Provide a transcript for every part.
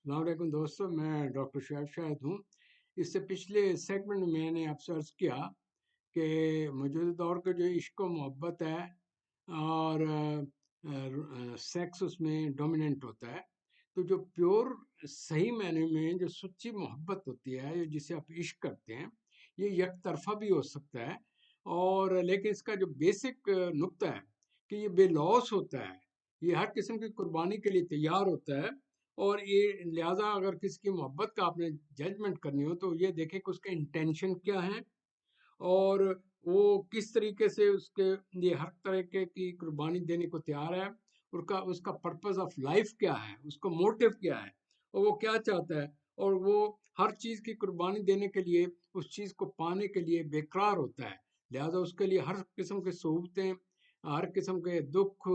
السلام علیکم دوستوں، میں ڈاکٹر شعیب شاہد ہوں۔ اس سے پچھلے سیگمنٹ میں نے آپ سے عرض کیا کہ موجودہ دور کا جو عشق و محبت ہے اور سیکس اس میں ڈومیننٹ ہوتا ہے، تو جو پیور صحیح معنی میں جو سچی محبت ہوتی ہے جسے آپ عشق کرتے ہیں، یہ یک طرفہ بھی ہو سکتا ہے، اور لیکن اس کا جو بیسک نقطہ ہے کہ یہ بے لوث ہوتا ہے، یہ ہر قسم کی قربانی کے لیے تیار ہوتا ہے۔ اور یہ لہٰذا اگر کسی کی محبت کا آپ نے ججمنٹ کرنی ہو تو یہ دیکھیں کہ اس کا انٹینشن کیا ہے، اور وہ کس طریقے سے اس کے یہ ہر طرح کی قربانی دینے کو تیار ہے، اس کا پرپز آف لائف کیا ہے، اس کا موٹیو کیا ہے، اور وہ کیا چاہتا ہے، اور وہ ہر چیز کی قربانی دینے کے لیے اس چیز کو پانے کے لیے بےقرار ہوتا ہے۔ لہذا اس کے لیے ہر قسم کے صعوبتیں، ہر قسم کے دکھ،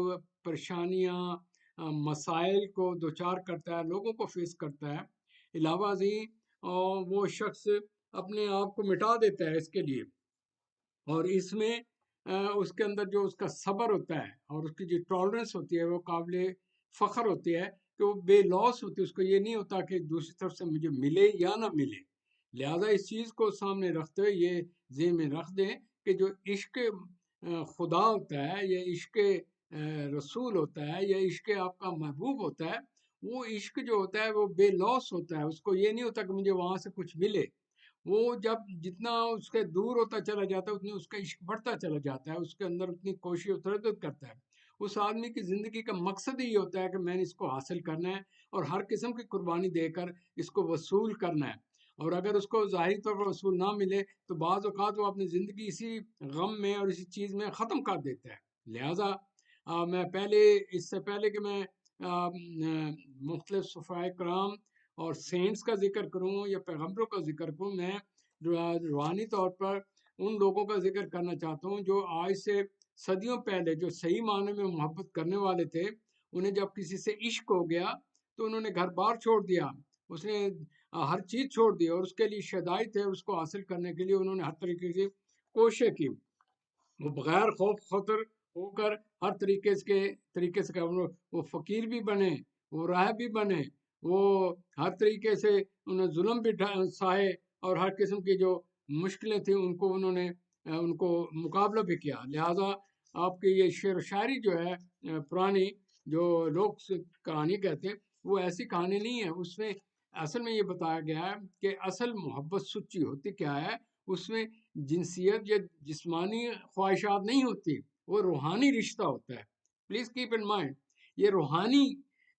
پریشانیاں، مسائل کو دوچار کرتا ہے، لوگوں کو فیس کرتا ہے۔ علاوہ ازیں وہ شخص اپنے آپ کو مٹا دیتا ہے اس کے لیے، اور اس میں اس کے اندر جو اس کا صبر ہوتا ہے اور اس کی جو ٹالرنس ہوتی ہے وہ قابل فخر ہوتی ہے کہ وہ بے لوث ہوتی ہے، اس کو یہ نہیں ہوتا کہ دوسری طرف سے مجھے ملے یا نہ ملے۔ لہذا اس چیز کو سامنے رکھتے ہوئے یہ ذہن میں رکھ دیں کہ جو عشق خدا ہوتا ہے، یا عشق رسول ہوتا ہے، یا عشق آپ کا محبوب ہوتا ہے، وہ عشق جو ہوتا ہے وہ بے لوث ہوتا ہے۔ اس کو یہ نہیں ہوتا کہ مجھے وہاں سے کچھ ملے، وہ جب جتنا اس کے دور ہوتا چلا جاتا ہے اتنی اس کا عشق بڑھتا چلا جاتا ہے، اس کے اندر اتنی کوشش و تردد کرتا ہے۔ اس آدمی کی زندگی کا مقصد ہی ہوتا ہے کہ میں نے اس کو حاصل کرنا ہے اور ہر قسم کی قربانی دے کر اس کو وصول کرنا ہے، اور اگر اس کو ظاہری طور پر وصول نہ ملے تو بعض اوقات وہ اپنی زندگی اسی غم میں اور اسی چیز میں ختم کر دیتا ہے۔ لہٰذا میں اس سے پہلے کہ میں مختلف صحابہ کرام اور سینٹس کا ذکر کروں یا پیغمبروں کا ذکر کروں، میں روحانی طور پر ان لوگوں کا ذکر کرنا چاہتا ہوں جو آج سے صدیوں پہلے جو صحیح معنی میں محبت کرنے والے تھے۔ انہیں جب کسی سے عشق ہو گیا تو انہوں نے گھر بار چھوڑ دیا، اس نے ہر چیز چھوڑ دی، اور اس کے لیے شدائد تھے، اس کو حاصل کرنے کے لیے انہوں نے ہر طریقے کی کوشش کی۔ وہ بغیر خوف خطر ہو کر ہر طریقے سے وہ فقیر بھی بنے، وہ راہب بھی بنے، وہ ہر طریقے سے انہیں ظلم بھی سہے، اور ہر قسم کی جو مشکلیں تھیں ان کو مقابلہ بھی کیا۔ لہٰذا آپ کی یہ شعر و شاعری جو ہے پرانی جو لوگ کہانی کہتے ہیں، وہ ایسی کہانی نہیں ہے۔ اس میں اصل میں یہ بتایا گیا ہے کہ اصل محبت سچی ہوتی کیا ہے، اس میں جنسیت یا جسمانی خواہشات نہیں ہوتی، وہ روحانی رشتہ ہوتا ہے۔ پلیز کیپ ان مائنڈ، یہ روحانی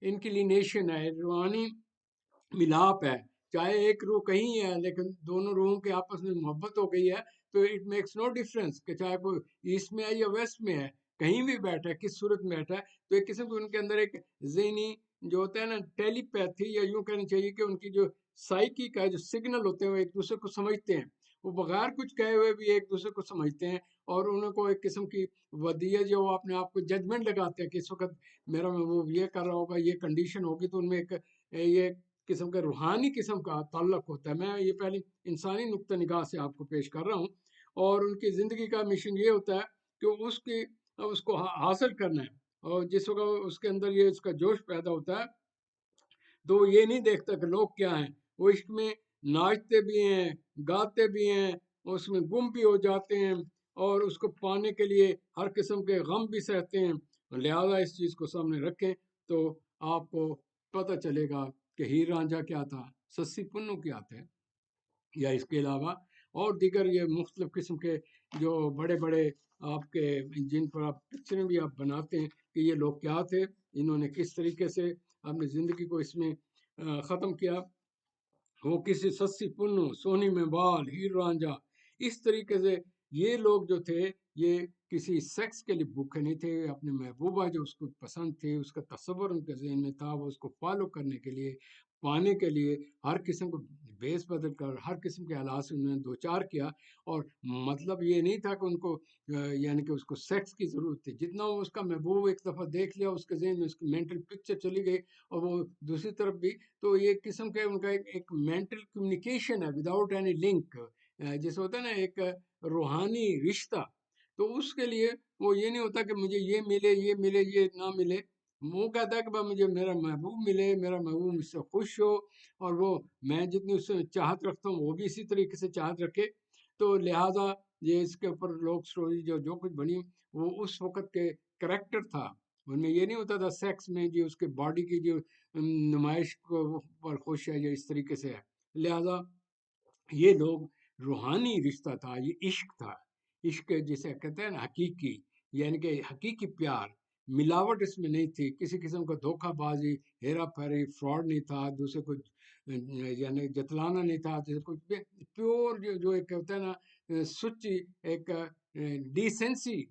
انکلینیشن ہے، روحانی ملاپ ہے۔ چاہے ایک روح کہیں ہے لیکن دونوں روحوں کے آپس میں محبت ہو گئی ہے تو اٹ میکس نو ڈفرینس کہ چاہے کوئی ایسٹ میں ہے یا ویسٹ میں ہے، کہیں بھی بیٹھا ہے، کس صورت میں بیٹھا ہے۔ تو ایک قسم کے ان کے اندر ایک ذہنی جو ہوتا ہے نا ٹیلی پیتھی، یا یوں کہنا چاہیے کہ ان کی جو سائیکی کا جو سگنل ہوتے ہیں وہ ایک دوسرے کو سمجھتے ہیں، وہ بغیر کچھ کہے ہوئے بھی ایک دوسرے کو سمجھتے ہیں، اور ان کو ایک قسم کی ودیعت جو وہ اپنے آپ کو ججمنٹ لگاتے ہیں کہ اس وقت میرا محبوب یہ کر رہا ہوگا، یہ کنڈیشن ہوگی، تو ان میں ایک یہ قسم کا روحانی قسم کا تعلق ہوتا ہے۔ میں یہ پہلی انسانی نقطہ نگاہ سے آپ کو پیش کر رہا ہوں، اور ان کی زندگی کا مشن یہ ہوتا ہے کہ اس کو حاصل کرنا ہے، اور جس وقت اس کے اندر یہ اس کا جوش پیدا ہوتا ہے تو وہ یہ نہیں دیکھتا کہ لوگ کیا ہیں، وہ عشق میں ناچتے بھی ہیں، گاتے بھی ہیں، اس میں گم بھی ہو جاتے ہیں، اور اس کو پانے کے لیے ہر قسم کے غم بھی سہتے ہیں۔ لہذا اس چیز کو سامنے رکھیں تو آپ کو پتہ چلے گا کہ ہیر رانجھا کیا تھا، سسی پنو کیا تھے، یا اس کے علاوہ اور دیگر یہ مختلف قسم کے جو بڑے بڑے آپ کے جن پر آپ پکچریں بھی آپ بناتے ہیں کہ یہ لوگ کیا تھے، انہوں نے کس طریقے سے اپنی زندگی کو اس میں ختم کیا۔ وہ کسی سسی پنو، سونی میں بال، ہیر رانجھا، اس طریقے سے یہ لوگ جو تھے یہ کسی سیکس کے لیے بھوکے نہیں تھے، اپنے محبوبہ جو اس کو پسند تھی، اس کا تصور ان کے ذہن میں تھا، وہ اس کو فالو کرنے کے لیے، پانے کے لیے ہر قسم کو بیس بدل کر ہر قسم کے حالات سے انہوں نے دوچار کیا۔ اور مطلب یہ نہیں تھا کہ ان کو یعنی کہ اس کو سیکس کی ضرورت تھی، جتنا وہ اس کا محبوب ایک دفعہ دیکھ لیا اس کے ذہن میں اس کی مینٹل پکچر چلی گئی، اور وہ دوسری طرف بھی، تو یہ قسم کے ان کا ایک مینٹل کمیونیکیشن ہے وداؤٹ اینی لنک، جیسے ہوتا ہے نا ایک روحانی رشتہ۔ تو اس کے لیے وہ یہ نہیں ہوتا کہ مجھے یہ ملے یہ ملے یہ نہ ملے، وہ کہتا ہے کہ بھائی مجھے میرا محبوب ملے، میرا محبوب مجھ سے خوش ہو، اور وہ میں جتنی اس سے چاہت رکھتا ہوں وہ بھی اسی طریقے سے چاہت رکھے. تو لہٰذا یہ اس کے اوپر لوگ اسٹوری جو کچھ بنی وہ اس وقت کے کریکٹر تھا. ان میں یہ نہیں ہوتا تھا سیکس میں جی اس کے باڈی کی جو نمائش کو پر خوش ہے یا اس طریقے سے ہے. لہٰذا یہ لوگ روحانی رشتہ تھا، یہ عشق تھا. عشق جسے کہتے ہیں نا حقیقی، یعنی کہ حقیقی پیار، ملاوٹ اس میں نہیں تھی، کسی قسم کا دھوکہ بازی، ہیرا پھیری، فراڈ نہیں تھا، دوسرے کو یعنی جتلانا نہیں تھا، جیسے کچھ پیور جو ایک ہوتا ہے نا سچی ایک ڈیسنسی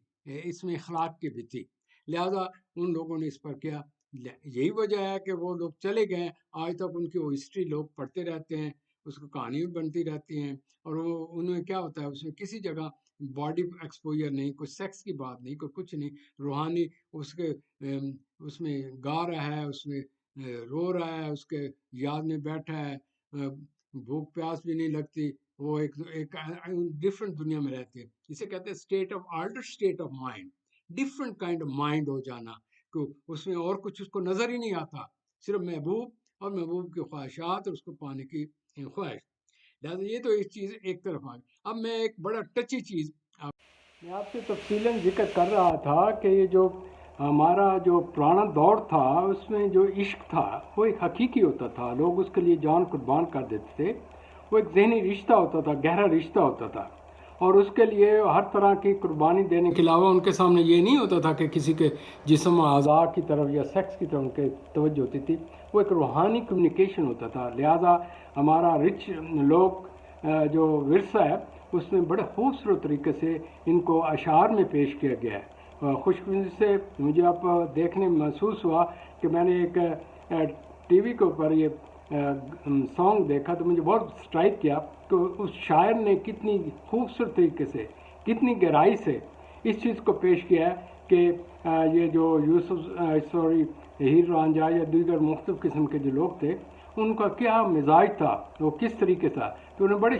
اس میں اخلاق کی بھی تھی. لہذا ان لوگوں نے اس پر کیا. یہی وجہ ہے کہ وہ لوگ چلے گئے، آج تک ان کی وہ ہسٹری لوگ پڑھتے رہتے ہیں، اس کو کہانی بھی بنتی رہتی ہیں. اور وہ ان میں کیا ہوتا ہے، اس میں کسی جگہ باڈی ایکسپوجر نہیں، کوئی سیکس کی بات نہیں، کوئی کچھ نہیں. روحانی اس میں گا رہا ہے، اس میں رو رہا ہے، اس کے یاد میں بیٹھا ہے، بھوک پیاس بھی نہیں لگتی، وہ ایک ڈفرینٹ دنیا میں رہتے ہیں. اسے کہتے ہیں state of alter state of mind, different kind of mind ہو جانا، کہ اس میں اور کچھ اس کو نظر ہی نہیں آتا، صرف محبوب اور محبوب کی خواہشات اور اس کو پانے کی خواہش. لہٰذا یہ تو ایک چیز ایک طرف آ گئی. اب میں ایک بڑا ٹچی چیز میں آپ سے تفصیلاً ذکر کر رہا تھا کہ یہ جو ہمارا جو پرانا دور تھا اس میں جو عشق تھا وہ ایک حقیقی ہوتا تھا، لوگ اس کے لیے جان قربان کر دیتے تھے. وہ ایک ذہنی رشتہ ہوتا تھا، گہرا رشتہ ہوتا تھا، اور اس کے لیے ہر طرح کی قربانی دینے کے علاوہ ان کے سامنے یہ نہیں ہوتا تھا کہ کسی کے جسم و اعضاء کی طرف یا سیکس کی طرف ان کے توجہ ہوتی تھی. وہ ایک روحانی کمیونیکیشن ہوتا تھا. لہٰذا ہمارا رچ لوگ جو ورثہ ہے اس میں بڑے خوبصورت طریقے سے ان کو اشعار میں پیش کیا گیا ہے. خوش قسمتی سے مجھے اب دیکھنے میں محسوس ہوا کہ میں نے ایک ٹی وی کے اوپر یہ سانگ دیکھا تو مجھے بہت اسٹرائک کیا کہ اس شاعر نے کتنی خوبصورت طریقے سے، کتنی گہرائی سے اس چیز کو پیش کیا ہے کہ یہ جو یوسف ہیر رانجھا یا دیگر مختلف قسم کے جو لوگ تھے ان کا کیا مزاج تھا، وہ کس طریقے سے، تو انہیں بڑے